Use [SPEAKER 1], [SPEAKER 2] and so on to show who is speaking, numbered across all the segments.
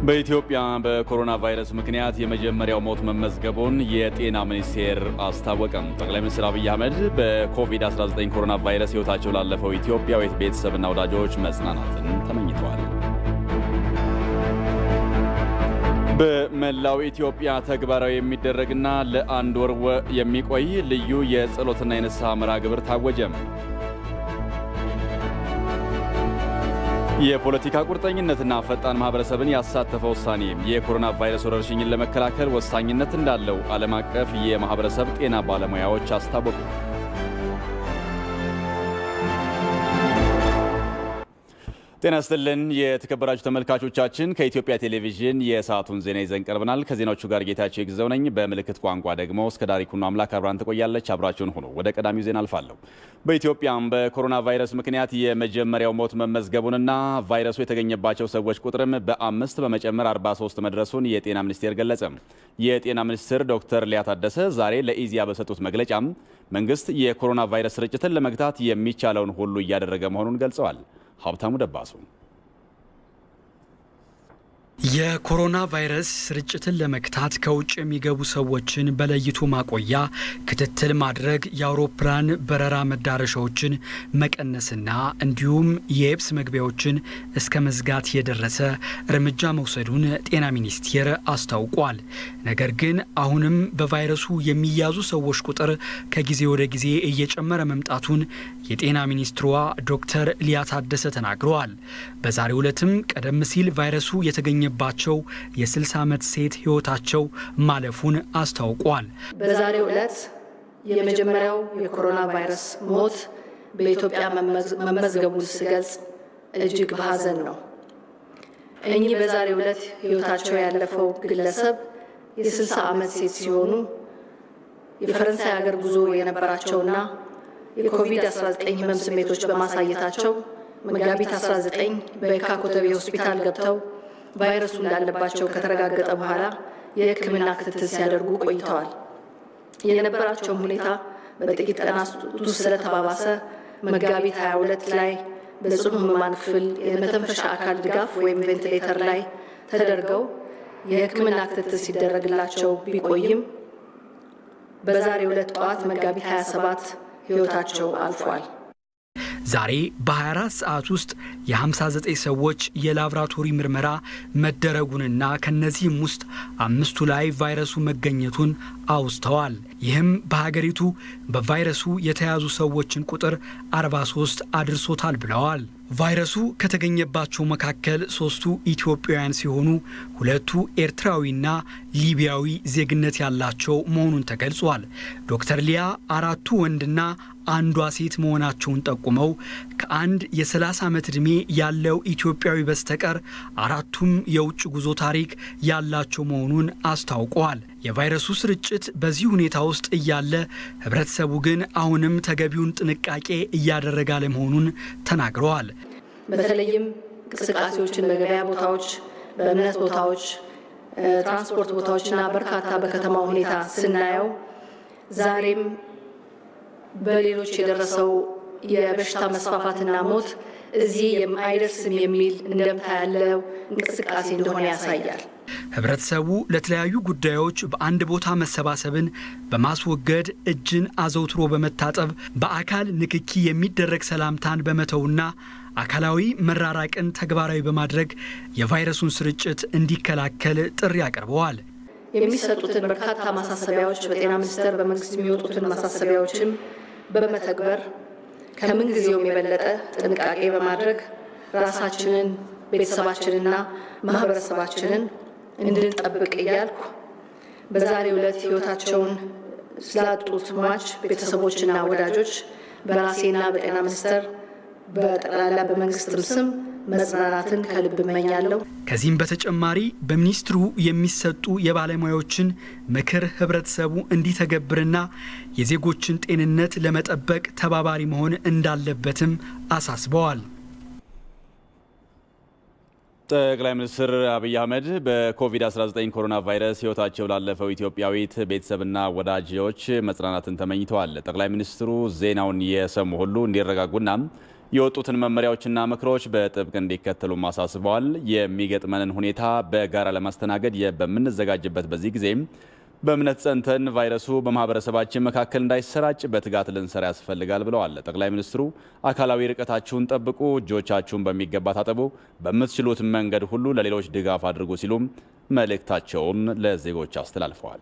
[SPEAKER 1] በኢትዮጵያ በኮሮና ቫይረስ ምክንያት የመጀመሪያው ሞት መመዝገቡን የጤና ሚኒስቴር አስታወቀም። ጠቅላይ ሚኒስትር አብይ አህመድ በኮቪድ-19 ኮሮና ቫይረስ ህይወታቸው ላለፈው ኢትዮጵያዊ ቤተሰብና ወዳጆች መጽናናትን ተመኝተዋል። በመላው ኢትዮጵያ ተግባራዊ የሚደረግና ለአንድ ወር የሚቆይ ልዩ የጸሎትና የንስሐ መርሃ ግብር ታወጀም። የፖለቲካ ቁርጠኝነትና ፈጣን ማህበረሰብን ያሳተፈ ውሳኔ የኮሮና ቫይረስ ወረርሽኝን ለመከላከል ወሳኝነት እንዳለው ዓለም አቀፍ የማህበረሰብ ጤና ባለሙያዎች አስታወቁ። ጤና ይስጥልን የተከበራችሁ ተመልካቾቻችን፣ ከኢትዮጵያ ቴሌቪዥን የሰዓቱን ዜና ይዘን ቀርበናል። ከዜናዎቹ ጋር ጌታቸው ይግዘው ነኝ። በምልክት ቋንቋ ደግሞ እስከ ዳሪኩና አምላክ አብራን ትቆያለች። አብራችሁን ሆኖ ወደ ቀዳሚው ዜና አልፋለሁ። በኢትዮጵያም በኮሮና ቫይረስ ምክንያት የመጀመሪያው ሞት መመዝገቡንና ቫይረሱ የተገኘባቸው ሰዎች ቁጥርም በ5 በመጨመር 43 መድረሱን የጤና ሚኒስቴር ገለጸ። የጤና ሚኒስትር ዶክተር ሊያ ታደሰ ዛሬ ለኢዜአ በሰጡት መግለጫ መንግስት የኮሮና ቫይረስ ስርጭትን ለመግታት የሚቻለውን ሁሉ እያደረገ መሆኑን ገልጸዋል። ሀብታሙ ደባሱ
[SPEAKER 2] የኮሮና ቫይረስ ስርጭትን ለመክታት ከውጭ የሚገቡ ሰዎችን በለይቶ ማቆያ ክትትል ማድረግ፣ የአውሮፕላን በረራ መዳረሻዎችን መቀነስና እንዲሁም የየብስ መግቢያዎችን እስከ መዝጋት የደረሰ እርምጃ መውሰዱን ጤና ሚኒስቴር አስታውቋል። ነገር ግን አሁንም በቫይረሱ የሚያዙ ሰዎች ቁጥር ከጊዜ ወደ ጊዜ እየጨመረ መምጣቱን የጤና ሚኒስትሯ ዶክተር ሊያ ታደሰ ተናግረዋል። በዛሬው ዕለትም ቀደም ሲል ቫይረሱ የተገኘባቸው የ60 ዓመት ሴት ህይወታቸው ማለፉን አስታውቋል።
[SPEAKER 3] በዛሬው ዕለት የመጀመሪያው የኮሮና ቫይረስ ሞት በኢትዮጵያ መመዝገቡን ሲገልጽ እጅግ በሐዘን ነው። እኚህ በዛሬው ዕለት ህይወታቸው ያለፈው ግለሰብ የ60 ዓመት ሴት ሲሆኑ የፈረንሳይ ሀገር ጉዞ የነበራቸውና የኮቪድ-19 ህመም ስሜቶች በማሳየታቸው መጋቢት 19 በየካ ኮተቤ ሆስፒታል ገብተው ቫይረሱ እንዳለባቸው ከተረጋገጠ በኋላ የሕክምና ክትትል ሲያደርጉ ቆይተዋል። የነበራቸውም ሁኔታ በጥቂት ቀናት ውስጥ ስለተባባሰ መጋቢት 22 ላይ በጽኑ ህሙማን ክፍል የመተንፈሻ አካል ድጋፍ ወይም ቬንቲሌተር ላይ ተደርገው የሕክምና ክትትል ሲደረግላቸው ቢቆይም በዛሬው ዕለት ጠዋት መጋቢት 27 ህይወታቸው አልፏል።
[SPEAKER 2] ዛሬ በ24 ሰዓት ውስጥ የ59 ሰዎች የላብራቶሪ ምርመራ መደረጉንና ከነዚህም ውስጥ 5ቱ ላይ ቫይረሱ መገኘቱን አውስተዋል። ይህም በሀገሪቱ በቫይረሱ የተያዙ ሰዎችን ቁጥር 43 አድርሶታል ብለዋል። ቫይረሱ ከተገኘባቸው መካከል 3ቱ ኢትዮጵያውያን ሲሆኑ 2ቱ ኤርትራዊና ሊቢያዊ ዜግነት ያላቸው መሆኑን ተገልጿል። ዶክተር ሊያ 4ቱ ወንድና አንዷ ሴት መሆናቸውን ጠቁመው ከአንድ የ30 ዓመት ዕድሜ ያለው ኢትዮጵያዊ በስተቀር 4ቱም የውጭ ጉዞ ታሪክ ያላቸው መሆኑን አስታውቀዋል። የቫይረሱ ስርጭት በዚህ ሁኔታ ውስጥ እያለ ህብረተሰቡ ግን አሁንም ተገቢውን ጥንቃቄ እያደረገ አለመሆኑን ተናግረዋል።
[SPEAKER 3] በተለይም እንቅስቃሴዎችን በገበያ ቦታዎች፣ በእምነት ቦታዎች፣ ትራንስፖርት ቦታዎችና በርካታ በከተማው ሁኔታ ስናየው ዛሬም በሌሎች የደረሰው የበሽታ መስፋፋትና ሞት እዚህ አይደርስም የሚል እንደምታ ያለው እንቅስቃሴ እንደሆነ ያሳያል።
[SPEAKER 2] ህብረተሰቡ ለተለያዩ ጉዳዮች በአንድ ቦታ መሰባሰብን በማስወገድ እጅን አዘውትሮ በመታጠብ በአካል ንክኪ የሚደረግ ሰላምታን በመተውና አካላዊ መራራቅን ተግባራዊ በማድረግ የቫይረሱን ስርጭት እንዲከላከል ጥሪ አቅርበዋል።
[SPEAKER 3] የሚሰጡትን በርካታ ማሳሰቢያዎች በጤና ሚኒስቴር በመንግስት የሚወጡትን ማሳሰቢያዎችን በመተግበር ከምን ጊዜውም የበለጠ ጥንቃቄ በማድረግ ራሳችንን፣ ቤተሰባችንና ማህበረሰባችንን እንድንጠብቅ እያልኩ በዛሬው ዕለት ህይወታቸውን ስላጡት ሟች ቤተሰቦችና ወዳጆች በራሴና በጤና ሚኒስቴር በጠቅላላ በመንግስትም ስም መጽናናትን ከልብ እመኛለሁ።
[SPEAKER 2] ከዚህም በተጨማሪ በሚኒስትሩ የሚሰጡ የባለሙያዎችን ምክር ህብረተሰቡ እንዲተገብርና የዜጎችን ጤንነት ለመጠበቅ ተባባሪ መሆን እንዳለበትም አሳስበዋል።
[SPEAKER 1] ጠቅላይ ሚኒስትር አብይ አህመድ በኮቪድ-19 ኮሮና ቫይረስ ህይወታቸው ላለፈው ኢትዮጵያዊት ቤተሰብና ወዳጆች መጽናናትን ተመኝተዋል። ጠቅላይ ሚኒስትሩ ዜናውን የሰሙ ሁሉ እንዲረጋጉና የወጡትን መመሪያዎችና ምክሮች በጥብቅ እንዲከተሉ ማሳስበዋል። የሚገጥመንን ሁኔታ በጋራ ለማስተናገድ በምንዘጋጅበት በዚህ ጊዜ በእምነት ጸንተን ቫይረሱ በማህበረሰባችን መካከል እንዳይሰራጭ በትጋት ልንሰራ ያስፈልጋል ብለዋል ጠቅላይ ሚኒስትሩ። አካላዊ ርቀታችሁን ጠብቁ፣ እጆቻችሁን በሚገባ ታጠቡ፣ በምትችሉት መንገድ ሁሉ ለሌሎች ድጋፍ አድርጉ ሲሉም መልእክታቸውን ለዜጎች አስተላልፈዋል።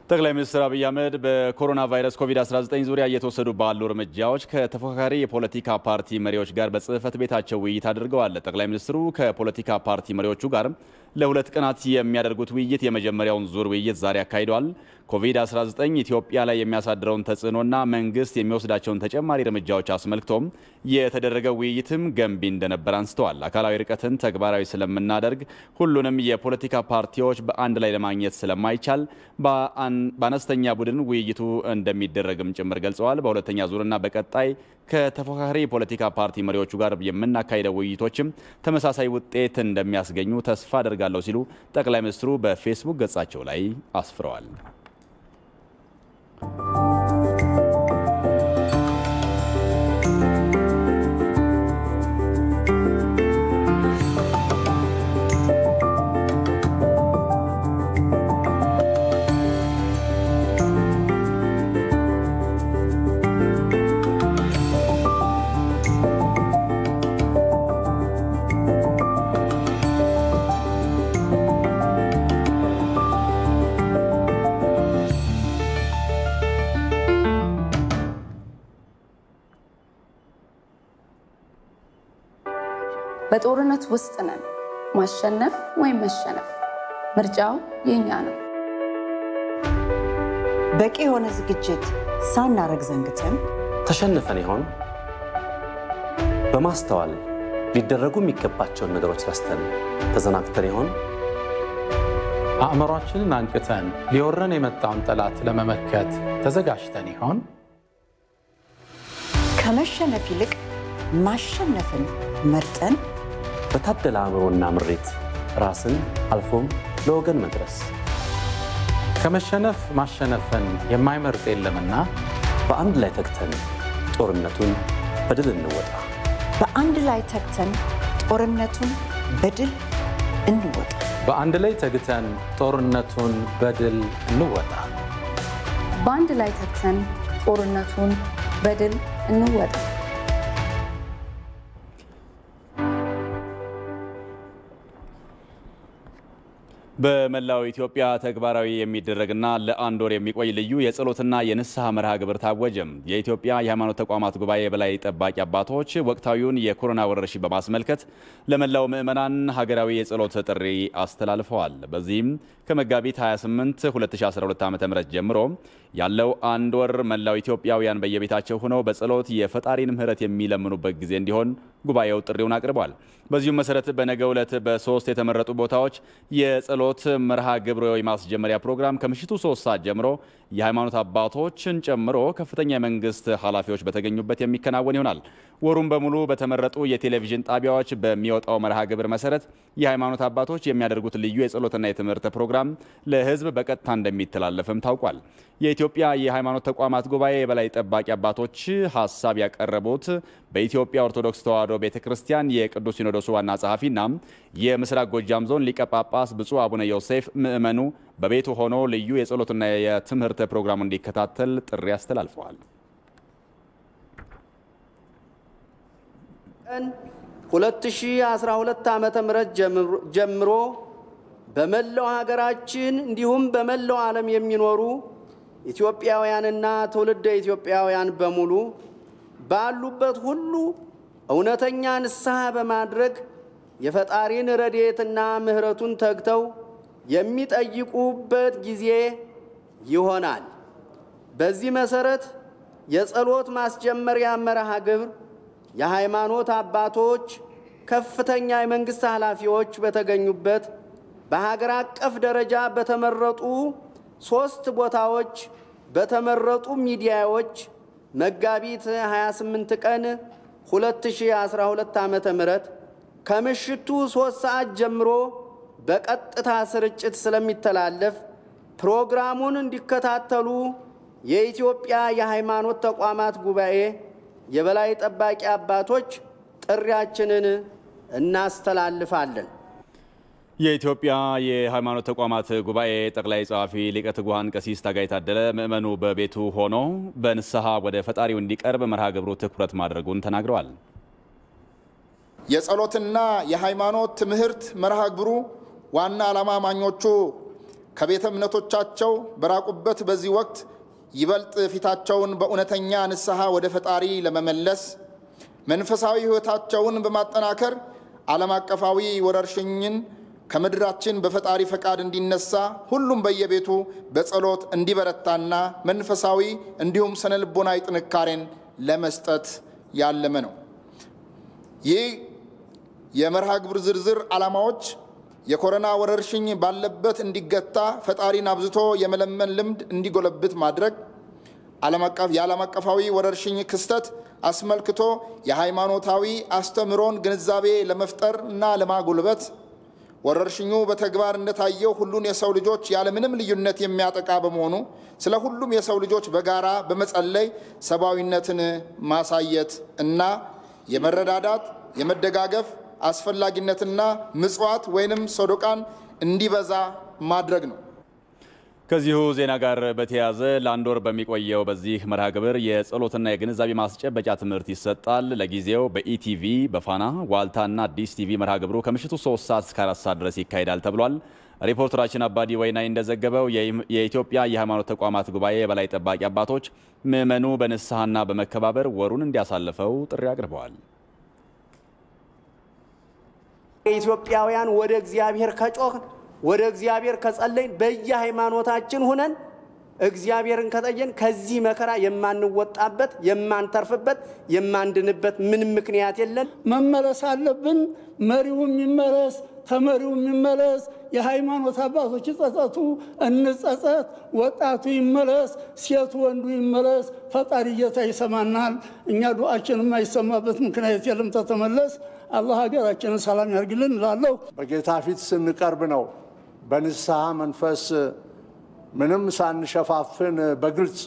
[SPEAKER 1] ጠቅላይ ሚኒስትር አብይ አህመድ በኮሮና ቫይረስ ኮቪድ-19 ዙሪያ እየተወሰዱ ባሉ እርምጃዎች ከተፎካካሪ የፖለቲካ ፓርቲ መሪዎች ጋር በጽህፈት ቤታቸው ውይይት አድርገዋል። ጠቅላይ ሚኒስትሩ ከፖለቲካ ፓርቲ መሪዎቹ ጋር ለ2 ቀናት የሚያደርጉት ውይይት የመጀመሪያውን ዙር ውይይት ዛሬ አካሂደዋል። ኮቪድ-19 ኢትዮጵያ ላይ የሚያሳድረውን ተጽዕኖና መንግስት የሚወስዳቸውን ተጨማሪ እርምጃዎች አስመልክቶም የተደረገው ውይይትም ገንቢ እንደነበር አንስተዋል። አካላዊ ርቀትን ተግባራዊ ስለምናደርግ ሁሉንም የፖለቲካ ፓርቲዎች በአንድ ላይ ለማግኘት ስለማይቻል በአነስተኛ ቡድን ውይይቱ እንደሚደረግም ጭምር ገልጸዋል። በሁለተኛ ዙርና በቀጣይ ከተፎካካሪ የፖለቲካ ፓርቲ መሪዎቹ ጋር የምናካሄደው ውይይቶችም ተመሳሳይ ውጤት እንደሚያስገኙ ተስፋ አደርጋለሁ ሲሉ ጠቅላይ ሚኒስትሩ በፌስቡክ ገጻቸው ላይ አስፍረዋል።
[SPEAKER 4] በጦርነት ውስጥ ነን። ማሸነፍ ወይም መሸነፍ ምርጫው የኛ ነው።
[SPEAKER 5] በቂ የሆነ ዝግጅት ሳናረግ ዘንግተን
[SPEAKER 6] ተሸንፈን ይሆን? በማስተዋል ሊደረጉ የሚገባቸውን ነገሮች ረስተን ተዘናግተን ይሆን?
[SPEAKER 7] አእምሯችንን አንቅተን ሊወረን የመጣውን ጠላት ለመመከት ተዘጋጅተን ይሆን?
[SPEAKER 5] ከመሸነፍ ይልቅ ማሸነፍን መርጠን
[SPEAKER 6] በታደለ አእምሮና ምሬት ራስን አልፎም ለወገን መድረስ
[SPEAKER 7] ከመሸነፍ ማሸነፍን የማይመርጥ የለምና
[SPEAKER 6] በአንድ ላይ ተግተን ጦርነቱን በድል እንወጣ።
[SPEAKER 5] በአንድ ላይ ተግተን ጦርነቱን በድል እንወጣ።
[SPEAKER 7] በአንድ ላይ ተግተን ጦርነቱን በድል እንወጣ።
[SPEAKER 4] በአንድ ላይ ተግተን ጦርነቱን በድል እንወጣ።
[SPEAKER 1] በመላው ኢትዮጵያ ተግባራዊ የሚደረግና ለአንድ ወር የሚቆይ ልዩ የጸሎትና የንስሐ መርሃ ግብር ታወጀም። የኢትዮጵያ የሃይማኖት ተቋማት ጉባኤ በላይ ጠባቂ አባቶች ወቅታዊውን የኮሮና ወረርሽኝ በማስመልከት ለመላው ምዕመናን ሀገራዊ የጸሎት ጥሪ አስተላልፈዋል። በዚህም ከመጋቢት 28 2012 ዓ.ም ጀምሮ ያለው አንድ ወር መላው ኢትዮጵያውያን በየቤታቸው ሆነው በጸሎት የፈጣሪን ምሕረት የሚለምኑበት ጊዜ እንዲሆን ጉባኤው ጥሪውን አቅርቧል። በዚሁም መሰረት በነገው ዕለት በ3 የተመረጡ ቦታዎች የጸሎት መርሃ ግብር የማስጀመሪያ ፕሮግራም ከምሽቱ 3 ሰዓት ጀምሮ የሃይማኖት አባቶችን ጨምሮ ከፍተኛ የመንግስት ኃላፊዎች በተገኙበት የሚከናወን ይሆናል። ወሩን በሙሉ በተመረጡ የቴሌቪዥን ጣቢያዎች በሚወጣው መርሃ ግብር መሰረት የሃይማኖት አባቶች የሚያደርጉት ልዩ የጸሎትና የትምህርት ፕሮግራም ለሕዝብ በቀጥታ እንደሚተላለፍም ታውቋል። የኢትዮጵያ የሃይማኖት ተቋማት ጉባኤ የበላይ ጠባቂ አባቶች ሀሳብ ያቀረቡት በኢትዮጵያ ኦርቶዶክስ ተዋሕዶ ቤተክርስቲያን የቅዱስ ሲኖዶስ ዋና ጸሐፊና የምስራቅ ጎጃም ዞን ሊቀ ጳጳስ ብፁዕ አቡነ ዮሴፍ ምዕመኑ በቤቱ ሆኖ ልዩ የጸሎትና የትምህርት ፕሮግራም እንዲከታተል ጥሪ አስተላልፈዋል።
[SPEAKER 8] 2012 ዓመተ ምህረት ጀምሮ በመላው ሀገራችን እንዲሁም በመላው ዓለም የሚኖሩ ኢትዮጵያውያንና ትውልደ ኢትዮጵያውያን በሙሉ ባሉበት ሁሉ እውነተኛ ንስሐ በማድረግ የፈጣሪን ረድኤትና ምሕረቱን ተግተው የሚጠይቁበት ጊዜ ይሆናል። በዚህ መሰረት የጸሎት ማስጀመሪያ መርሃ ግብር የሃይማኖት አባቶች፣ ከፍተኛ የመንግስት ኃላፊዎች በተገኙበት በሀገር አቀፍ ደረጃ በተመረጡ 3 ቦታዎች በተመረጡ ሚዲያዎች መጋቢት 28 ቀን 2012 ዓመተ ምህረት ከምሽቱ 3 ሰዓት ጀምሮ በቀጥታ ስርጭት ስለሚተላለፍ ፕሮግራሙን እንዲከታተሉ የኢትዮጵያ የሃይማኖት ተቋማት ጉባኤ የበላይ ጠባቂ አባቶች ጥሪያችንን እናስተላልፋለን።
[SPEAKER 1] የኢትዮጵያ የሃይማኖት ተቋማት ጉባኤ ጠቅላይ ጸሐፊ ሊቀ ትጉሃን ቀሲስ ታጋይ ታደለ ምዕመኑ በቤቱ ሆኖ በንስሐ ወደ ፈጣሪው እንዲቀርብ መርሃ ግብሩ ትኩረት ማድረጉን ተናግረዋል።
[SPEAKER 9] የጸሎትና የሃይማኖት ትምህርት መርሃ ግብሩ ዋና ዓላማ አማኞቹ ከቤተ እምነቶቻቸው በራቁበት በዚህ ወቅት ይበልጥ ፊታቸውን በእውነተኛ ንስሐ ወደ ፈጣሪ ለመመለስ መንፈሳዊ ሕይወታቸውን በማጠናከር ዓለም አቀፋዊ ወረርሽኝን ከምድራችን በፈጣሪ ፈቃድ እንዲነሳ ሁሉም በየቤቱ በጸሎት እንዲበረታና መንፈሳዊ እንዲሁም ስነልቦናዊ ጥንካሬን ለመስጠት ያለመ ነው። ይህ የመርሃ ግብር ዝርዝር ዓላማዎች የኮሮና ወረርሽኝ ባለበት እንዲገታ ፈጣሪን አብዝቶ የመለመን ልምድ እንዲጎለብት ማድረግ፣ የዓለም አቀፋዊ ወረርሽኝ ክስተት አስመልክቶ የሃይማኖታዊ አስተምሮን ግንዛቤ ለመፍጠር እና ለማጎልበት፣ ወረርሽኙ በተግባር እንደታየው ሁሉን የሰው ልጆች ያለምንም ልዩነት የሚያጠቃ በመሆኑ ስለ ሁሉም የሰው ልጆች በጋራ በመጸለይ ሰብአዊነትን ማሳየት እና የመረዳዳት የመደጋገፍ አስፈላጊነትና ምጽዋት ወይንም ሰዶቃን እንዲበዛ ማድረግ ነው።
[SPEAKER 1] ከዚሁ ዜና ጋር በተያያዘ ለአንድ ወር በሚቆየው በዚህ መርሃ ግብር የጸሎትና የግንዛቤ ማስጨበጫ ትምህርት ይሰጣል። ለጊዜው በኢቲቪ በፋና ዋልታና አዲስ ቲቪ መርሃ ግብሩ ከምሽቱ 3 ሰዓት እስከ 4 ሰዓት ድረስ ይካሄዳል ተብሏል። ሪፖርተራችን አባዲ ወይናይ እንደዘገበው የኢትዮጵያ የሃይማኖት ተቋማት ጉባኤ የበላይ ጠባቂ አባቶች ምዕመኑ በንስሐና በመከባበር ወሩን እንዲያሳልፈው ጥሪ አቅርበዋል።
[SPEAKER 8] ኢትዮጵያውያን ወደ እግዚአብሔር ከጮህን ወደ እግዚአብሔር ከጸለይን በየሃይማኖታችን ሆነን እግዚአብሔርን ከጠየን ከዚህ መከራ የማንወጣበት የማንተርፍበት የማንድንበት ምንም ምክንያት የለን።
[SPEAKER 10] መመለስ አለብን። መሪውም ይመለስ፣ ተመሪውም ይመለስ፣ የሃይማኖት አባቶች ይጸጸቱ፣ እንጸጸት፣ ወጣቱ ይመለስ፣ ሴቱ ወንዱ ይመለስ። ፈጣሪ ጌታ ይሰማናል። እኛ ዱዓችን የማይሰማበት ምክንያት የለም። ተተመለስ። አላህ ሀገራችንን ሰላም ያርግልን እላለሁ።
[SPEAKER 11] በጌታ ፊት ስንቀርብ ነው በንስሐ መንፈስ ምንም ሳንሸፋፍን በግልጽ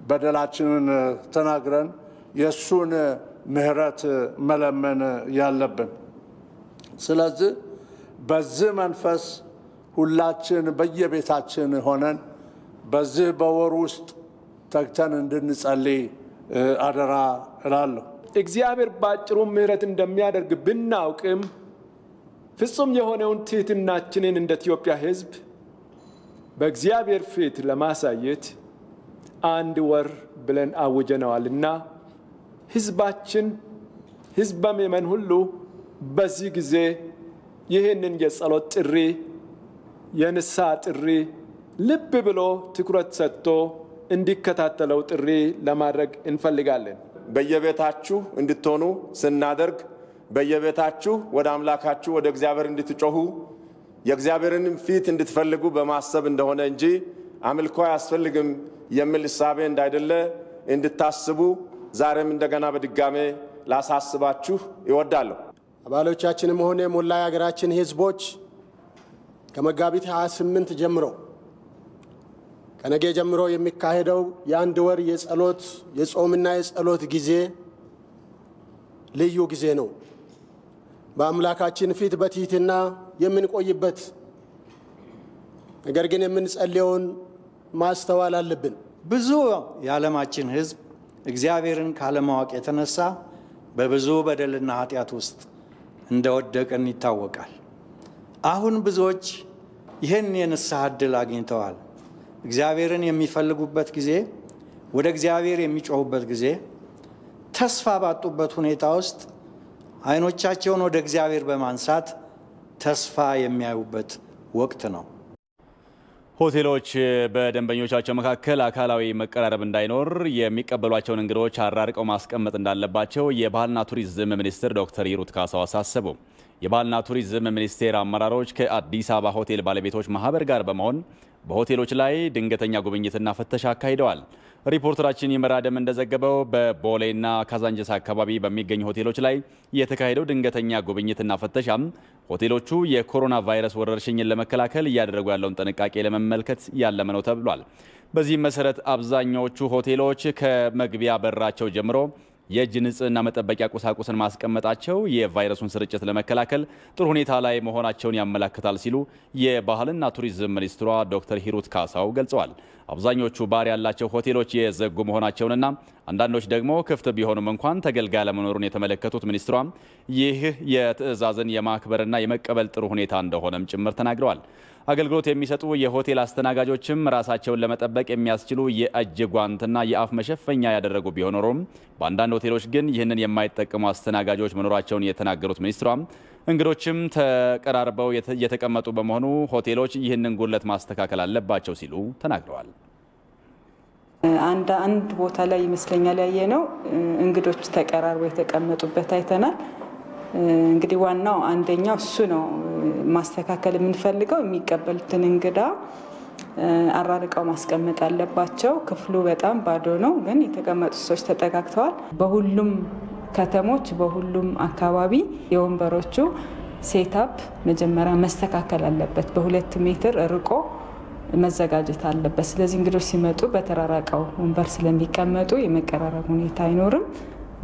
[SPEAKER 11] በደላችንን ተናግረን የሱን ምህረት መለመን ያለብን። ስለዚህ በዚህ መንፈስ ሁላችን በየቤታችን ሆነን በዚህ በወር ውስጥ ተግተን እንድንጸልይ አደራ እላለሁ።
[SPEAKER 12] እግዚአብሔር ባጭሩ ምህረት እንደሚያደርግ ብናውቅም ፍጹም የሆነውን ትህትናችንን እንደ ኢትዮጵያ ሕዝብ በእግዚአብሔር ፊት ለማሳየት አንድ ወር ብለን አውጀነዋልና ሕዝባችን ሕዝበ ምእመን ሁሉ በዚህ ጊዜ ይህንን የጸሎት ጥሪ የንስሐ ጥሪ ልብ ብሎ ትኩረት ሰጥቶ እንዲከታተለው ጥሪ ለማድረግ እንፈልጋለን።
[SPEAKER 13] በየቤታችሁ እንድትሆኑ ስናደርግ በየቤታችሁ ወደ አምላካችሁ ወደ እግዚአብሔር እንድትጮሁ የእግዚአብሔርን ፊት እንድትፈልጉ በማሰብ እንደሆነ እንጂ አምልኮ አያስፈልግም የሚል እሳቤ እንዳይደለ እንድታስቡ ዛሬም እንደገና በድጋሜ ላሳስባችሁ ይወዳለሁ።
[SPEAKER 14] አባሎቻችንም ሆነ ሞላ የሀገራችን ህዝቦች ከመጋቢት 28 ጀምሮ ከነገ ጀምሮ የሚካሄደው የአንድ ወር የጸሎት የጾምና የጸሎት ጊዜ ልዩ ጊዜ ነው። በአምላካችን ፊት በትህትና የምንቆይበት፣ ነገር ግን የምንጸልየውን ማስተዋል አለብን።
[SPEAKER 15] ብዙ የዓለማችን ህዝብ እግዚአብሔርን ካለማወቅ የተነሳ በብዙ በደልና ኃጢአት ውስጥ እንደወደቀን ይታወቃል። አሁን ብዙዎች ይህን የንስሐ ዕድል አግኝተዋል። እግዚአብሔርን የሚፈልጉበት ጊዜ፣ ወደ እግዚአብሔር የሚጮሁበት ጊዜ፣ ተስፋ ባጡበት ሁኔታ ውስጥ አይኖቻቸውን ወደ እግዚአብሔር በማንሳት ተስፋ የሚያዩበት ወቅት ነው።
[SPEAKER 1] ሆቴሎች በደንበኞቻቸው መካከል አካላዊ መቀራረብ እንዳይኖር የሚቀበሏቸውን እንግዶች አራርቀው ማስቀመጥ እንዳለባቸው የባህልና ቱሪዝም ሚኒስትር ዶክተር ሂሩት ካሳው አሳሰቡ። የባህልና ቱሪዝም ሚኒስቴር አመራሮች ከአዲስ አበባ ሆቴል ባለቤቶች ማህበር ጋር በመሆን በሆቴሎች ላይ ድንገተኛ ጉብኝትና ፍተሻ አካሂደዋል። ሪፖርተራችን ይመራደም እንደዘገበው በቦሌና ካዛንጀስ አካባቢ በሚገኙ ሆቴሎች ላይ የተካሄደው ድንገተኛ ጉብኝትና ፍተሻም ሆቴሎቹ የኮሮና ቫይረስ ወረርሽኝን ለመከላከል እያደረጉ ያለውን ጥንቃቄ ለመመልከት ያለመ ነው ተብሏል። በዚህ መሰረት አብዛኛዎቹ ሆቴሎች ከመግቢያ በራቸው ጀምሮ የእጅ ንጽህና መጠበቂያ ቁሳቁስን ማስቀመጣቸው የቫይረሱን ስርጭት ለመከላከል ጥሩ ሁኔታ ላይ መሆናቸውን ያመለክታል ሲሉ የባህልና ቱሪዝም ሚኒስትሯ ዶክተር ሂሩት ካሳው ገልጸዋል። አብዛኞቹ ባር ያላቸው ሆቴሎች የዘጉ መሆናቸውንና አንዳንዶች ደግሞ ክፍት ቢሆኑም እንኳን ተገልጋይ ለመኖሩን የተመለከቱት ሚኒስትሯ ይህ የትዕዛዝን የማክበርና የመቀበል ጥሩ ሁኔታ እንደሆነም ጭምር ተናግረዋል። አገልግሎት የሚሰጡ የሆቴል አስተናጋጆችም ራሳቸውን ለመጠበቅ የሚያስችሉ የእጅ ጓንትና የአፍ መሸፈኛ ያደረጉ ቢሆኑም በአንዳንድ ሆቴሎች ግን ይህንን የማይጠቀሙ አስተናጋጆች መኖራቸውን የተናገሩት ሚኒስትሯ እንግዶችም ተቀራርበው የተቀመጡ በመሆኑ ሆቴሎች ይህንን ጉድለት ማስተካከል አለባቸው ሲሉ ተናግረዋል።
[SPEAKER 16] አንድ ቦታ ላይ ይመስለኛል ያየነው እንግዶች ተቀራርበው የተቀመጡበት አይተናል። እንግዲህ ዋናው አንደኛው እሱ ነው። ማስተካከል የምንፈልገው የሚቀበሉትን እንግዳ አራርቀው ማስቀመጥ አለባቸው። ክፍሉ በጣም ባዶ ነው፣ ግን የተቀመጡት ሰዎች ተጠጋግተዋል። በሁሉም ከተሞች በሁሉም አካባቢ የወንበሮቹ ሴታፕ መጀመሪያ መስተካከል አለበት። በ2 ሜትር ርቆ መዘጋጀት አለበት። ስለዚህ እንግዶች ሲመጡ በተራራቀው ወንበር ስለሚቀመጡ የመቀራረብ ሁኔታ አይኖርም።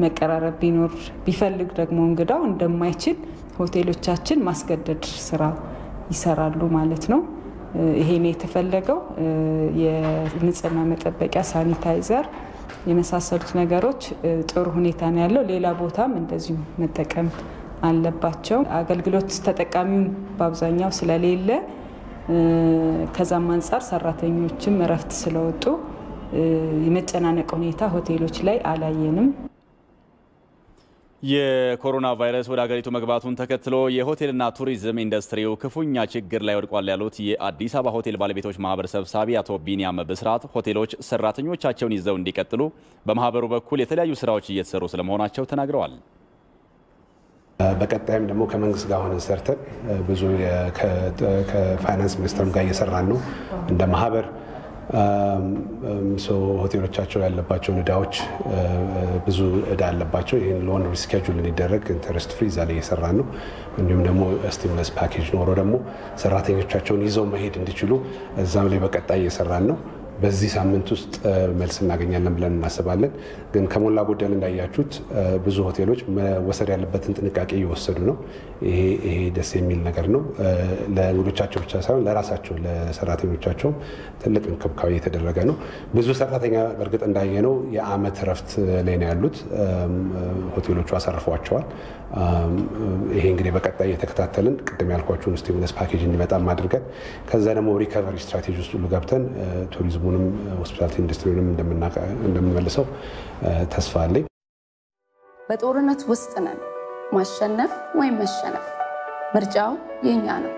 [SPEAKER 16] መቀራረብ ቢኖር ቢፈልግ ደግሞ እንግዳው እንደማይችል ሆቴሎቻችን ማስገደድ ስራ ይሰራሉ ማለት ነው። ይሄ ነው የተፈለገው። የንጽህና መጠበቂያ ሳኒታይዘር የመሳሰሉት ነገሮች ጥሩ ሁኔታ ነው ያለው። ሌላ ቦታም እንደዚሁ መጠቀም አለባቸው። አገልግሎት ተጠቃሚው በአብዛኛው ስለሌለ ከዛም አንፃር ሰራተኞችም እረፍት ስለወጡ የመጨናነቅ ሁኔታ ሆቴሎች ላይ አላየንም።
[SPEAKER 1] የኮሮና ቫይረስ ወደ ሀገሪቱ መግባቱን ተከትሎ የሆቴልና ቱሪዝም ኢንዱስትሪው ክፉኛ ችግር ላይ ወድቋል ያሉት የአዲስ አበባ ሆቴል ባለቤቶች ማህበር ሰብሳቢ አቶ ቢኒያም ብስራት ሆቴሎች ሰራተኞቻቸውን ይዘው እንዲቀጥሉ በማህበሩ በኩል የተለያዩ ስራዎች እየተሰሩ ስለመሆናቸው ተናግረዋል።
[SPEAKER 17] በቀጣይም ደግሞ ከመንግስት ጋር ሆነን ሰርተን ብዙ ከፋይናንስ ሚኒስትርም ጋር እየሰራን ነው። እንደ ማህበር ሆቴሎቻቸው ያለባቸውን እዳዎች ብዙ እዳ አለባቸው። ይህን ሎን ሪስኬጁል እንዲደረግ ኢንተረስት ፍሪ እዛ ላይ እየሰራን ነው። እንዲሁም ደግሞ ስቲሙለስ ፓኬጅ ኖሮ ደግሞ ሰራተኞቻቸውን ይዘው መሄድ እንዲችሉ እዛም ላይ በቀጣይ እየሰራን ነው። በዚህ ሳምንት ውስጥ መልስ እናገኛለን ብለን እናስባለን። ግን ከሞላ ጎደል እንዳያችሁት ብዙ ሆቴሎች መወሰድ ያለበትን ጥንቃቄ እየወሰዱ ነው። ይሄ ደስ የሚል ነገር ነው። ለእንግዶቻቸው ብቻ ሳይሆን ለራሳቸው ለሰራተኞቻቸው ትልቅ እንክብካቤ የተደረገ ነው። ብዙ ሰራተኛ በእርግጥ እንዳየነው የአመት እረፍት ላይ ነው ያሉት። ሆቴሎቹ አሳርፈዋቸዋል። ይሄ እንግዲህ በቀጣይ የተከታተልን ቅድም ያልኳችሁን ስቲሙለስ ፓኬጅ እንዲመጣም አድርገን ከዛ ደግሞ ሪከቨሪ ስትራቴጂ ውስጥ ሁሉ ገብተን ቱሪዝሙንም ሆስፒታሊቲ ኢንዱስትሪውንም እንደምንመልሰው ተስፋ አለኝ።
[SPEAKER 4] በጦርነት ውስጥ ነን። ማሸነፍ ወይም መሸነፍ ምርጫው የኛ ነው።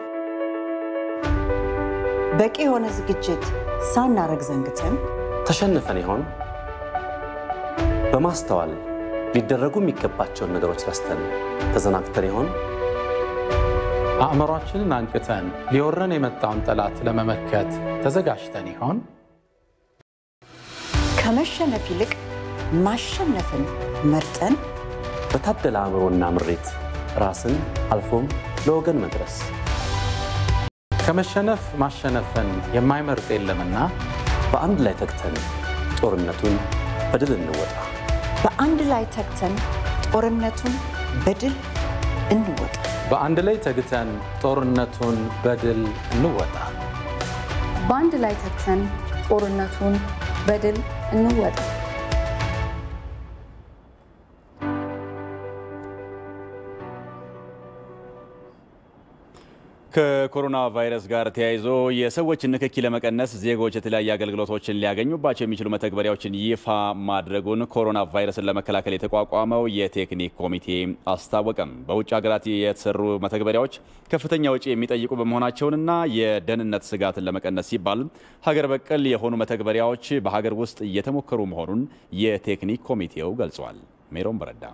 [SPEAKER 5] በቂ የሆነ ዝግጅት ሳናረግ ዘንግተን
[SPEAKER 6] ተሸንፈን ይሆን? በማስተዋል ሊደረጉ የሚገባቸውን ነገሮች ረስተን ተዘናግተን ይሆን?
[SPEAKER 7] አእምሯችንን አንቅተን ሊወረን የመጣውን ጠላት ለመመከት ተዘጋጅተን ይሆን?
[SPEAKER 5] ከመሸነፍ ይልቅ ማሸነፍን መርጠን
[SPEAKER 6] በታደለ አእምሮና ምሬት ራስን አልፎም ለወገን መድረስ።
[SPEAKER 7] ከመሸነፍ ማሸነፍን የማይመርጥ የለምና
[SPEAKER 6] በአንድ ላይ ተግተን ጦርነቱን በድል እንወጣ።
[SPEAKER 5] በአንድ ላይ ተግተን ጦርነቱን በድል እንወጣ።
[SPEAKER 7] በአንድ ላይ ተግተን ጦርነቱን በድል እንወጣ።
[SPEAKER 4] በአንድ ላይ ተግተን ጦርነቱን በድል እንወጣ።
[SPEAKER 1] ከኮሮና ቫይረስ ጋር ተያይዞ የሰዎችን ንክኪ ለመቀነስ ዜጎች የተለያዩ አገልግሎቶችን ሊያገኙባቸው የሚችሉ መተግበሪያዎችን ይፋ ማድረጉን ኮሮና ቫይረስን ለመከላከል የተቋቋመው የቴክኒክ ኮሚቴ አስታወቀም። በውጭ ሀገራት የተሰሩ መተግበሪያዎች ከፍተኛ ወጪ የሚጠይቁ በመሆናቸውና የደህንነት ስጋትን ለመቀነስ ሲባል ሀገር በቀል የሆኑ መተግበሪያዎች በሀገር ውስጥ እየተሞከሩ መሆኑን የቴክኒክ ኮሚቴው ገልጿል። ሜሮን በረዳ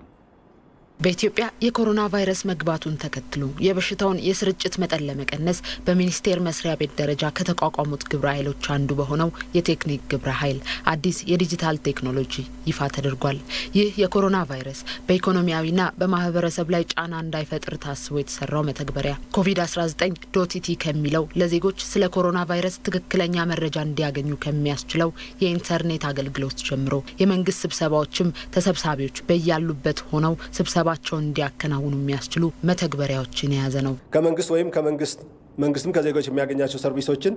[SPEAKER 18] በኢትዮጵያ የኮሮና ቫይረስ መግባቱን ተከትሎ የበሽታውን የስርጭት መጠን ለመቀነስ በሚኒስቴር መስሪያ ቤት ደረጃ ከተቋቋሙት ግብረ ኃይሎች አንዱ በሆነው የቴክኒክ ግብረ ኃይል አዲስ የዲጂታል ቴክኖሎጂ ይፋ ተደርጓል። ይህ የኮሮና ቫይረስ በኢኮኖሚያዊና በማህበረሰብ ላይ ጫና እንዳይፈጥር ታስቦ የተሰራው መተግበሪያ COVID-19.ኢቲ ከሚለው ለዜጎች ስለ ኮሮና ቫይረስ ትክክለኛ መረጃ እንዲያገኙ ከሚያስችለው የኢንተርኔት አገልግሎት ጀምሮ የመንግስት ስብሰባዎችም ተሰብሳቢዎች በያሉበት ሆነው ስብሰባቸውን እንዲያከናውኑ የሚያስችሉ መተግበሪያዎችን የያዘ ነው።
[SPEAKER 14] መንግስትም ከዜጎች የሚያገኛቸው ሰርቪሶችን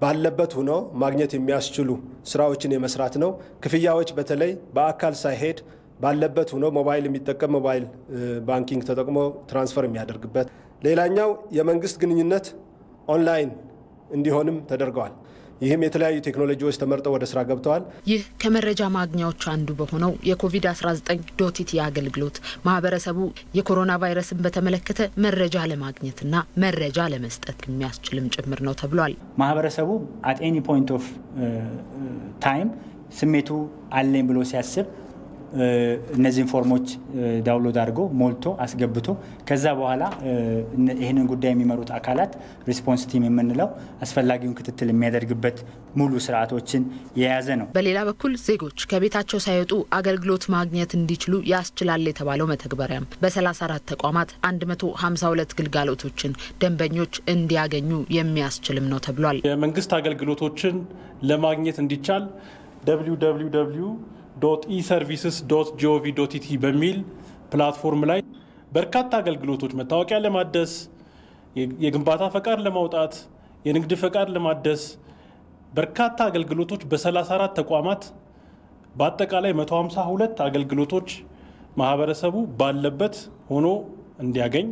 [SPEAKER 14] ባለበት ሆኖ ማግኘት የሚያስችሉ ስራዎችን የመስራት ነው። ክፍያዎች በተለይ በአካል ሳይሄድ ባለበት ሆኖ ሞባይል የሚጠቀም ሞባይል ባንኪንግ ተጠቅሞ ትራንስፈር የሚያደርግበት። ሌላኛው የመንግስት ግንኙነት ኦንላይን እንዲሆንም ተደርገዋል። ይህም የተለያዩ ቴክኖሎጂዎች ተመርጠው ወደ ስራ ገብተዋል።
[SPEAKER 18] ይህ ከመረጃ ማግኛዎች አንዱ በሆነው የኮቪድ-19.ኢቲ አገልግሎት ማህበረሰቡ የኮሮና ቫይረስን በተመለከተ መረጃ ለማግኘትና መረጃ ለመስጠት የሚያስችልም ጭምር ነው ተብሏል።
[SPEAKER 19] ማህበረሰቡ at any point of time ስሜቱ አለኝ ብሎ ሲያስብ እነዚህን ፎርሞች ዳውንሎድ አድርጎ ሞልቶ አስገብቶ ከዛ በኋላ ይህንን ጉዳይ የሚመሩት አካላት ሪስፖንስ ቲም የምንለው አስፈላጊውን ክትትል የሚያደርግበት ሙሉ ስርዓቶችን የያዘ ነው።
[SPEAKER 18] በሌላ በኩል ዜጎች ከቤታቸው ሳይወጡ አገልግሎት ማግኘት እንዲችሉ ያስችላል የተባለው መተግበሪያም በ34 ተቋማት 152 ግልጋሎቶችን ደንበኞች እንዲያገኙ የሚያስችልም ነው ተብሏል።
[SPEAKER 20] የመንግስት አገልግሎቶችን ለማግኘት እንዲቻል www.eservices.gov.ኢቲ በሚል ፕላትፎርም ላይ በርካታ አገልግሎቶች መታወቂያ ለማደስ፣ የግንባታ ፈቃድ ለማውጣት፣ የንግድ ፈቃድ ለማደስ በርካታ አገልግሎቶች በ34 ተቋማት በአጠቃላይ 152 አገልግሎቶች ማህበረሰቡ ባለበት ሆኖ እንዲያገኝ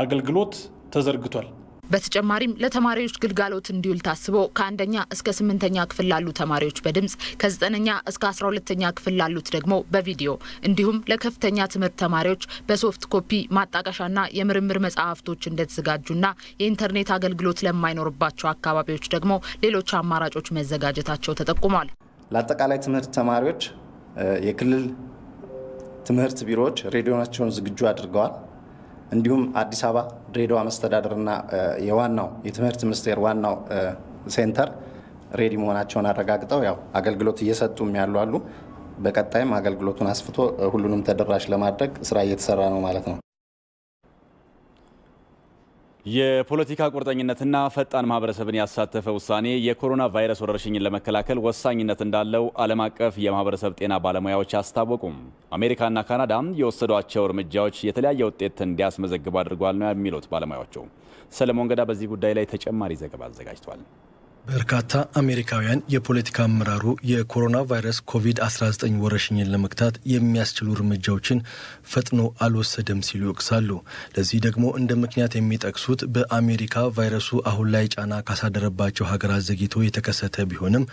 [SPEAKER 20] አገልግሎት ተዘርግቷል።
[SPEAKER 18] በተጨማሪም ለተማሪዎች ግልጋሎት እንዲውል ታስቦ ከ1ኛ እስከ 8ኛ ክፍል ላሉ ተማሪዎች በድምጽ ከ9ኛ እስከ 12ኛ ክፍል ላሉት ደግሞ በቪዲዮ እንዲሁም ለከፍተኛ ትምህርት ተማሪዎች በሶፍት ኮፒ ማጣቀሻና የምርምር መጽሐፍቶች እንደተዘጋጁና የኢንተርኔት አገልግሎት ለማይኖርባቸው አካባቢዎች ደግሞ ሌሎች አማራጮች መዘጋጀታቸው ተጠቁሟል።
[SPEAKER 21] ለአጠቃላይ ትምህርት ተማሪዎች የክልል ትምህርት ቢሮዎች ሬዲዮናቸውን ዝግጁ አድርገዋል። እንዲሁም አዲስ አበባ ድሬዳዋ መስተዳድርና የዋናው የትምህርት ሚኒስቴር ዋናው ሴንተር ሬዲ መሆናቸውን አረጋግጠው ያው አገልግሎት እየሰጡም ያሉ አሉ። በቀጣይም አገልግሎቱን አስፍቶ ሁሉንም ተደራሽ ለማድረግ ስራ እየተሰራ ነው ማለት ነው።
[SPEAKER 1] የፖለቲካ ቁርጠኝነትና ፈጣን ማህበረሰብን ያሳተፈ ውሳኔ የኮሮና ቫይረስ ወረርሽኝን ለመከላከል ወሳኝነት እንዳለው ዓለም አቀፍ የማህበረሰብ ጤና ባለሙያዎች አስታወቁም። አሜሪካና ካናዳም የወሰዷቸው እርምጃዎች የተለያየ ውጤት እንዲያስመዘግቡ አድርጓል ነው የሚሉት ባለሙያዎቹ። ሰለሞን ገዳ በዚህ ጉዳይ ላይ ተጨማሪ ዘገባ አዘጋጅቷል።
[SPEAKER 22] በርካታ አሜሪካውያን የፖለቲካ አመራሩ የኮሮና ቫይረስ ኮቪድ-19 ወረርሽኝን ለመግታት የሚያስችሉ እርምጃዎችን ፈጥኖ አልወሰደም ሲሉ ይወቅሳሉ። ለዚህ ደግሞ እንደ ምክንያት የሚጠቅሱት በአሜሪካ ቫይረሱ አሁን ላይ ጫና ካሳደረባቸው ሀገራት ዘግይቶ የተከሰተ ቢሆንም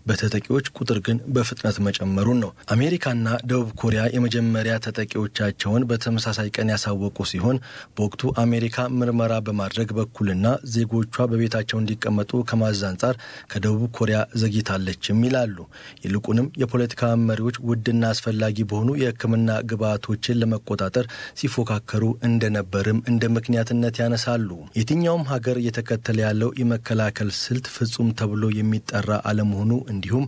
[SPEAKER 22] በተጠቂዎች ቁጥር ግን በፍጥነት መጨመሩን ነው። አሜሪካና ደቡብ ኮሪያ የመጀመሪያ ተጠቂዎቻቸውን በተመሳሳይ ቀን ያሳወቁ ሲሆን በወቅቱ አሜሪካ ምርመራ በማድረግ በኩልና ዜጎቿ በቤታቸው እንዲቀመጡ ከማዛን ከደቡብ ኮሪያ ዘግይታለችም ይላሉ። ይልቁንም የፖለቲካ መሪዎች ውድና አስፈላጊ በሆኑ የሕክምና ግብዓቶችን ለመቆጣጠር ሲፎካከሩ እንደነበርም እንደ ምክንያትነት ያነሳሉ። የትኛውም ሀገር እየተከተለ ያለው የመከላከል ስልት ፍጹም ተብሎ የሚጠራ አለመሆኑ እንዲሁም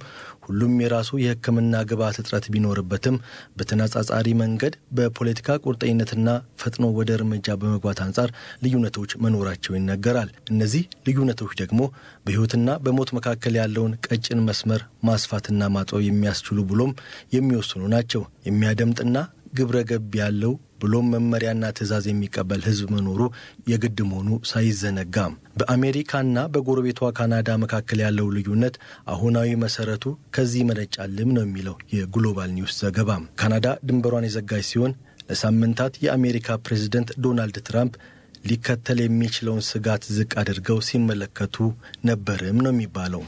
[SPEAKER 22] ሁሉም የራሱ የሕክምና ግብዓት እጥረት ቢኖርበትም በተነጻጻሪ መንገድ በፖለቲካ ቁርጠኝነትና ፈጥኖ ወደ እርምጃ በመግባት አንጻር ልዩነቶች መኖራቸው ይነገራል። እነዚህ ልዩነቶች ደግሞ በሕይወትና በሞት መካከል ያለውን ቀጭን መስመር ማስፋትና ማጥበብ የሚያስችሉ ብሎም የሚወስኑ ናቸው። የሚያደምጥና ግብረ ገብ ያለው ብሎም መመሪያና ትዕዛዝ የሚቀበል ህዝብ መኖሩ የግድ መሆኑ ሳይዘነጋም በአሜሪካና በጎረቤቷ ካናዳ መካከል ያለው ልዩነት አሁናዊ መሰረቱ ከዚህ መነጫልም ነው የሚለው የግሎባል ኒውስ ዘገባም። ካናዳ ድንበሯን የዘጋች ሲሆን ለሳምንታት የአሜሪካ ፕሬዝደንት ዶናልድ ትራምፕ ሊከተል የሚችለውን ስጋት ዝቅ አድርገው ሲመለከቱ ነበርም ነው የሚባለው።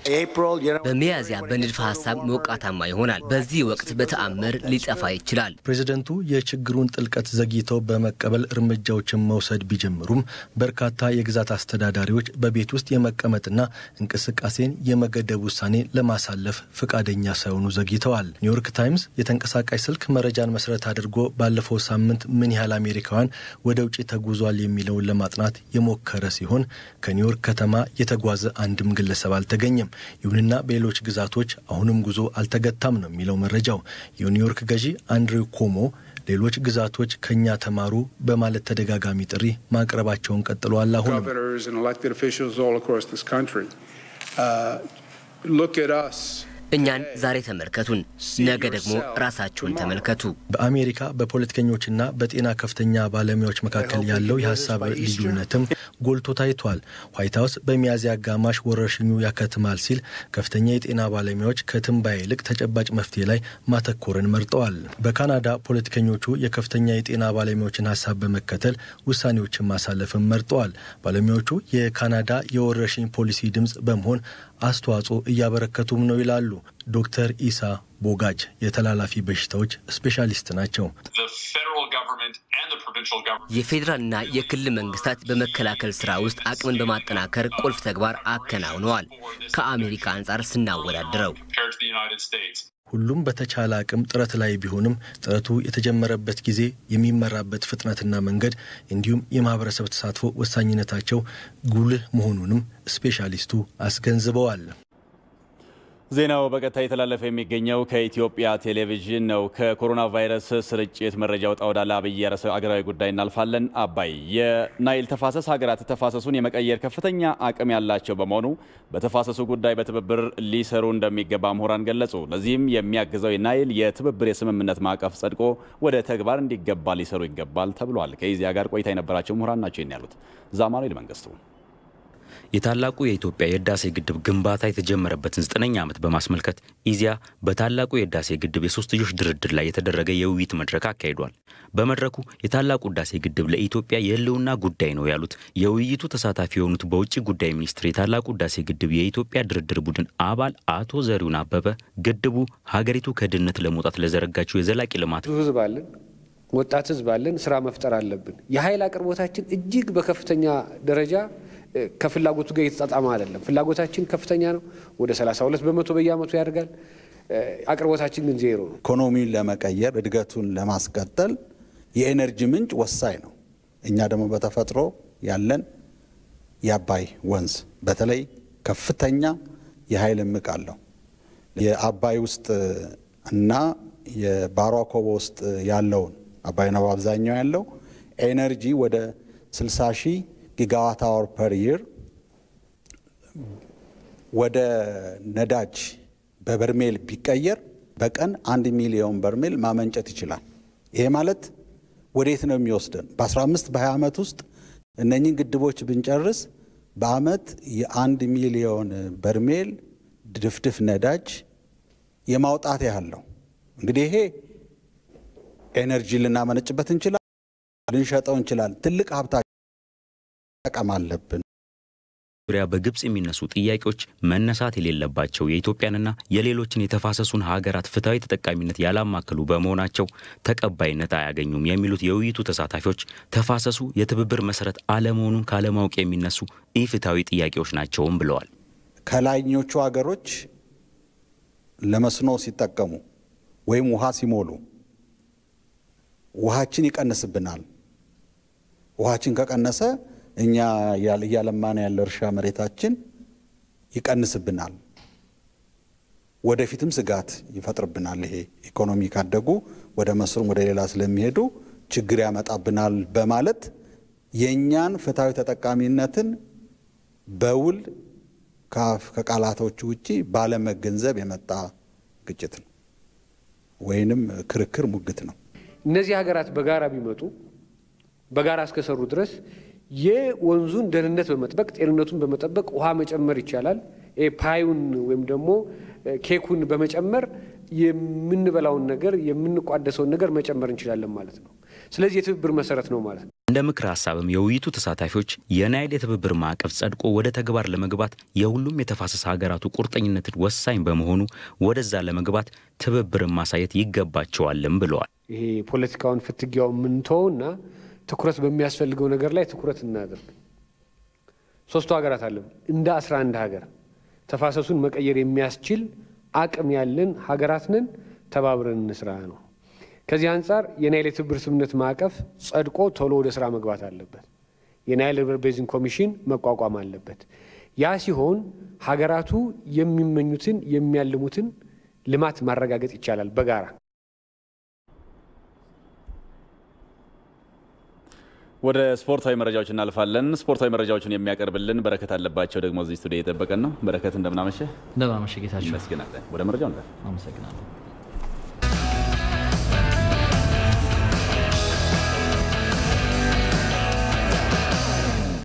[SPEAKER 2] በሚያዝያ በንድፈ ሐሳብ ሞቃታማ ይሆናል። በዚህ ወቅት በተአምር ሊጠፋ ይችላል።
[SPEAKER 22] ፕሬዝደንቱ የችግሩን ጥልቀት ዘግይተው በመቀበል እርምጃዎችን መውሰድ ቢጀምሩም በርካታ የግዛት አስተዳዳሪዎች በቤት ውስጥ የመቀመጥና እንቅስቃሴን የመገደብ ውሳኔ ለማሳለፍ ፈቃደኛ ሳይሆኑ ዘግይተዋል። ኒውዮርክ ታይምስ የተንቀሳቃሽ ስልክ መረጃን መሰረት አድርጎ ባለፈው ሳምንት ምን ያህል አሜሪካውያን ወደ ውጭ ተጉዟል የሚለውን ለማጥናት የሞከረ ሲሆን ከኒውዮርክ ከተማ የተጓዘ አንድም ግለሰብ አልተገኘም። ይሁንና በሌሎች ግዛቶች አሁንም ጉዞ አልተገታም ነው የሚለው መረጃው። የኒውዮርክ ገዢ አንድሪው ኮሞ ሌሎች ግዛቶች ከኛ ተማሩ በማለት ተደጋጋሚ ጥሪ ማቅረባቸውን ቀጥለዋል። አሁንም
[SPEAKER 2] እኛን ዛሬ ተመልከቱን፣ ነገ ደግሞ ራሳችሁን ተመልከቱ።
[SPEAKER 22] በአሜሪካ በፖለቲከኞችና በጤና ከፍተኛ ባለሙያዎች መካከል ያለው የሀሳብ ልዩነትም ጎልቶ ታይቷል። ዋይት ሀውስ በሚያዝያ አጋማሽ ወረርሽኙ ያከትማል ሲል ከፍተኛ የጤና ባለሙያዎች ከትንባያ ይልቅ ተጨባጭ መፍትሄ ላይ ማተኮርን መርጠዋል። በካናዳ ፖለቲከኞቹ የከፍተኛ የጤና ባለሙያዎችን ሀሳብ በመከተል ውሳኔዎችን ማሳለፍን መርጠዋል። ባለሙያዎቹ የካናዳ የወረርሽኝ ፖሊሲ ድምፅ በመሆን አስተዋጽኦ እያበረከቱም ነው ይላሉ። ዶክተር ኢሳ ቦጋጅ የተላላፊ በሽታዎች ስፔሻሊስት ናቸው።
[SPEAKER 2] የፌዴራልና የክልል መንግስታት በመከላከል ስራ ውስጥ አቅምን በማጠናከር ቁልፍ ተግባር አከናውነዋል። ከአሜሪካ አንጻር ስናወዳድረው
[SPEAKER 22] ሁሉም በተቻለ አቅም ጥረት ላይ ቢሆንም ጥረቱ የተጀመረበት ጊዜ፣ የሚመራበት ፍጥነትና መንገድ እንዲሁም የማህበረሰብ ተሳትፎ ወሳኝነታቸው ጉልህ መሆኑንም ስፔሻሊስቱ አስገንዝበዋል።
[SPEAKER 1] ዜናው በቀጥታ የተላለፈ የሚገኘው ከኢትዮጵያ ቴሌቪዥን ነው። ከኮሮና ቫይረስ ስርጭት መረጃ ወጣ ወዳለ አብይ ርዕሰ አገራዊ ጉዳይ እናልፋለን። አባይ የናይል ተፋሰስ ሀገራት ተፋሰሱን የመቀየር ከፍተኛ አቅም ያላቸው በመሆኑ በተፋሰሱ ጉዳይ በትብብር ሊሰሩ እንደሚገባ ምሁራን ገለጹ። ለዚህም የሚያግዘው የናይል የትብብር የስምምነት ማዕቀፍ ጸድቆ ወደ ተግባር እንዲገባ ሊሰሩ ይገባል ተብሏል። ከኢዜአ ጋር ቆይታ የነበራቸው ምሁራን ናቸው ያሉት። ዛማኑኤል መንግስቱ
[SPEAKER 3] የታላቁ የኢትዮጵያ የህዳሴ ግድብ ግንባታ የተጀመረበትን 9ኛ ዓመት በማስመልከት ኢዜአ በታላቁ የህዳሴ ግድብ የሶስትዮሽ ድርድር ላይ የተደረገ የውይይት መድረክ አካሂዷል። በመድረኩ የታላቁ ህዳሴ ግድብ ለኢትዮጵያ የህልውና ጉዳይ ነው ያሉት የውይይቱ ተሳታፊ የሆኑት በውጭ ጉዳይ ሚኒስቴር የታላቁ ህዳሴ ግድብ የኢትዮጵያ ድርድር ቡድን አባል አቶ ዘሪሁን አበበ ግድቡ ሀገሪቱ ከድህነት ለመውጣት ለዘረጋችው የዘላቂ ልማት
[SPEAKER 23] ህዝብ አለን፣ ወጣት ህዝብ አለን፣ ስራ መፍጠር አለብን። የኃይል አቅርቦታችን እጅግ በከፍተኛ ደረጃ ከፍላጎቱ ጋር የተጣጣመ አይደለም። ፍላጎታችን ከፍተኛ ነው፣ ወደ 32% በየአመቱ ያድጋል። አቅርቦታችን ግን ዜሮ ነው።
[SPEAKER 24] ኢኮኖሚውን ለመቀየር እድገቱን ለማስቀጠል የኤነርጂ ምንጭ ወሳኝ ነው። እኛ ደግሞ በተፈጥሮ ያለን የአባይ ወንዝ በተለይ ከፍተኛ የኃይል እምቅ አለው። የአባይ ውስጥ እና የባሮ አኮቦ ውስጥ ያለውን አባይ ነው በአብዛኛው ያለው ኤነርጂ ወደ 60,000 ጊጋዋት አወር ፐር ይር ወደ ነዳጅ በበርሜል ቢቀየር በቀን 1 ሚሊዮን በርሜል ማመንጨት ይችላል። ይሄ ማለት ወዴት ነው የሚወስደን? በ15 በ20 ዓመት ውስጥ እነኚህን ግድቦች ብንጨርስ በአመት የ1 ሚሊዮን በርሜል ድፍድፍ ነዳጅ የማውጣት ያህል ነው። እንግዲህ ይሄ ኤነርጂ ልናመነጭበት እንችላለን፣ ልንሸጠው እንችላለን። ትልቅ ሀብታ ጠቀም አለብን።
[SPEAKER 3] ዙሪያ በግብጽ የሚነሱ ጥያቄዎች መነሳት የሌለባቸው የኢትዮጵያንና የሌሎችን የተፋሰሱን ሀገራት ፍትሃዊ ተጠቃሚነት ያላማከሉ በመሆናቸው ተቀባይነት አያገኙም የሚሉት የውይይቱ ተሳታፊዎች ተፋሰሱ የትብብር መሰረት አለመሆኑን ካለማወቅ የሚነሱ ኢፍትሃዊ ጥያቄዎች ናቸውም ብለዋል።
[SPEAKER 24] ከላይኞቹ ሀገሮች ለመስኖ ሲጠቀሙ ወይም ውሃ ሲሞሉ ውሃችን ይቀንስብናል። ውሃችን ከቀነሰ እኛ ያለማን ያለ እርሻ መሬታችን ይቀንስብናል። ወደፊትም ስጋት ይፈጥርብናል። ይሄ ኢኮኖሚ ካደጉ ወደ መስሩም ወደ ሌላ ስለሚሄዱ ችግር ያመጣብናል በማለት የኛን ፍትሃዊ ተጠቃሚነትን በውል ከቃላቶቹ ውጪ ባለመገንዘብ የመጣ ግጭት ነው ወይንም ክርክር ሙግት ነው።
[SPEAKER 23] እነዚህ ሀገራት በጋራ ቢመጡ በጋራ እስከሰሩ ድረስ የወንዙን ደህንነት በመጠበቅ ጤንነቱን በመጠበቅ ውሃ መጨመር ይቻላል። ፓዩን ወይም ደግሞ ኬኩን በመጨመር የምንበላውን ነገር የምንቋደሰውን ነገር መጨመር እንችላለን ማለት ነው። ስለዚህ የትብብር መሰረት ነው ማለት ነው።
[SPEAKER 3] እንደ ምክር ሀሳብም የውይይቱ ተሳታፊዎች የናይል የትብብር ማዕቀፍ ጸድቆ ወደ ተግባር ለመግባት የሁሉም የተፋሰስ ሀገራቱ ቁርጠኝነትን ወሳኝ በመሆኑ ወደዛ ለመግባት ትብብርን ማሳየት ይገባቸዋልም ብለዋል።
[SPEAKER 23] ይሄ ፖለቲካውን ፍትጊያው ምንተውና ትኩረት በሚያስፈልገው ነገር ላይ ትኩረት እናደርግ። ሶስቱ ሀገራት አሉ እንደ 11 ሀገር ተፋሰሱን መቀየር የሚያስችል አቅም ያለን ሀገራት ነን። ተባብረን እንስራ ነው። ከዚህ አንጻር የናይል የትብብር ስምምነት ማዕቀፍ ጸድቆ ቶሎ ወደ ስራ መግባት አለበት። የናይል ሪቨር ቤዚን ኮሚሽን መቋቋም አለበት። ያ ሲሆን ሀገራቱ የሚመኙትን የሚያልሙትን ልማት ማረጋገጥ ይቻላል በጋራ።
[SPEAKER 1] ወደ ስፖርታዊ መረጃዎች እናልፋለን። ስፖርታዊ መረጃዎችን የሚያቀርብልን በረከት አለባቸው ደግሞ እዚህ ስቱዲዮ እየጠበቀን ነው። በረከት እንደምናመሸ
[SPEAKER 8] ጌታቸው።
[SPEAKER 1] ወደ መረጃው እንደ
[SPEAKER 8] አመሰግናለሁ።